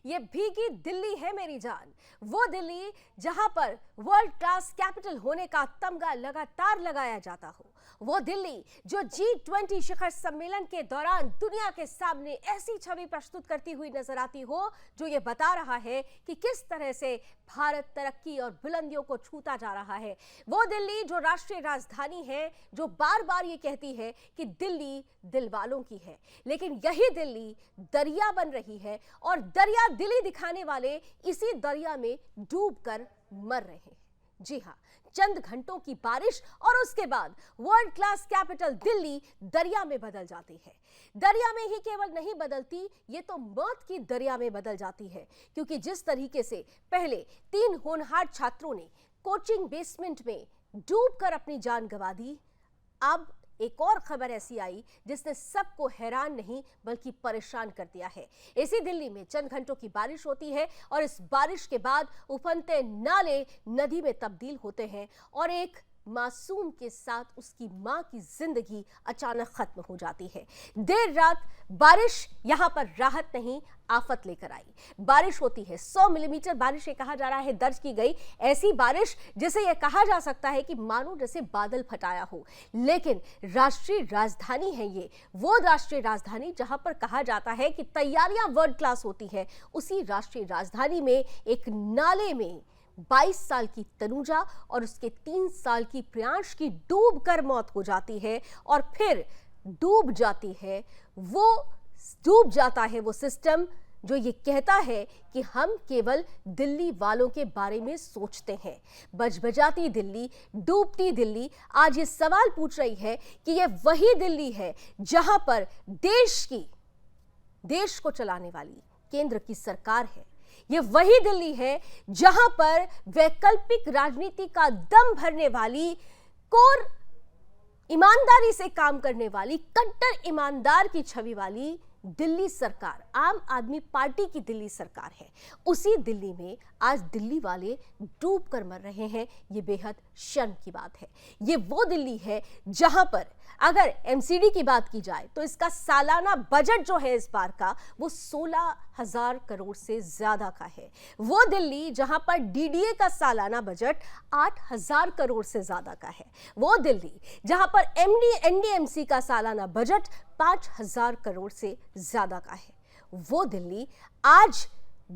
ये भीगी दिल्ली है मेरी जान। वो दिल्ली जहां पर वर्ल्ड क्लास कैपिटल होने का तमगा लगातार लगाया जाता हो। वो दिल्ली जो G20 शिखर सम्मेलन के दौरान दुनिया के सामने ऐसी छवि प्रस्तुत करती हुई नजर आती हो जो ये बता रहा है कि किस तरह से भारत तरक्की और बुलंदियों को छूता जा रहा है। वो दिल्ली जो राष्ट्रीय राजधानी है, जो बार बार ये कहती है कि दिल्ली दिल वालों की है, लेकिन यही दिल्ली दरिया बन रही है और दरिया दिली दिखाने वाले इसी दरिया में डूबकर मर रहे हैं। जी हाँ, चंद घंटों की बारिश और उसके बाद वर्ल्ड क्लास कैपिटल दिल्ली दरिया में बदल जाती है। दरिया में ही केवल नहीं बदलती, ये तो मौत की दरिया में बदल जाती है, क्योंकि जिस तरीके से पहले 3 होनहार छात्रों ने कोचिंग बेसमेंट में डूबकर अपनी जान गंवा दी, अब एक और खबर ऐसी आई जिसने सबको हैरान नहीं बल्कि परेशान कर दिया है। इसी दिल्ली में चंद घंटों की बारिश होती है और इस बारिश के बाद उफनते नाले नदी में तब्दील होते हैं और एक मासूम के साथ उसकी मां की जिंदगी अचानक खत्म हो जाती है। देर रात बारिश यहां पर राहत नहीं आफत लेकर आई। बारिश होती है, 100 मिलीमीटर बारिश ये कहा जा रहा है दर्ज की गई। ऐसी बारिश जिसे यह कहा जा सकता है कि मानो जैसे बादल फटाया हो। लेकिन राष्ट्रीय राजधानी है ये, वो राष्ट्रीय राजधानी जहां पर कहा जाता है कि तैयारियां वर्ल्ड क्लास होती है। उसी राष्ट्रीय राजधानी में एक नाले में 22 साल की तनुजा और उसके 3 साल की प्रियांश की डूबकर मौत हो जाती है और फिर डूब जाता है वो सिस्टम जो ये कहता है कि हम केवल दिल्ली वालों के बारे में सोचते हैं। बजबजाती दिल्ली, डूबती दिल्ली आज ये सवाल पूछ रही है कि ये वही दिल्ली है जहां पर देश को चलाने वाली केंद्र की सरकार है। ये वही दिल्ली है जहां पर वैकल्पिक राजनीति का दम भरने वाली, कोर ईमानदारी से काम करने वाली, कट्टर ईमानदार की छवि वाली दिल्ली सरकार, आम आदमी पार्टी की दिल्ली सरकार है। उसी दिल्ली में आज दिल्ली वाले डूब कर मर रहे हैं। ये बेहद शर्म की बात है। ये वो दिल्ली है जहां पर अगर एमसीडी की बात की जाए तो इसका सालाना बजट जो है इस बार का वो 16,000 करोड़ से ज्यादा का है। वो दिल्ली जहां पर डीडीए का सालाना बजट 8,000 करोड़ से ज्यादा का है। वो दिल्ली जहां पर एनडीएमसी का सालाना बजट 5,000 करोड़ से ज्यादा का है। वो दिल्ली आज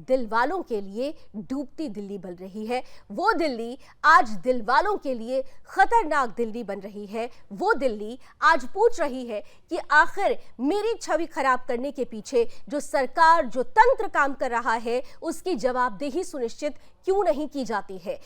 दिल वालों के लिए डूबती दिल्ली बन रही है। वो दिल्ली आज दिल वालों के लिए खतरनाक दिल्ली बन रही है। वो दिल्ली आज पूछ रही है कि आखिर मेरी छवि खराब करने के पीछे जो सरकार, जो तंत्र काम कर रहा है, उसकी जवाबदेही सुनिश्चित क्यों नहीं की जाती है।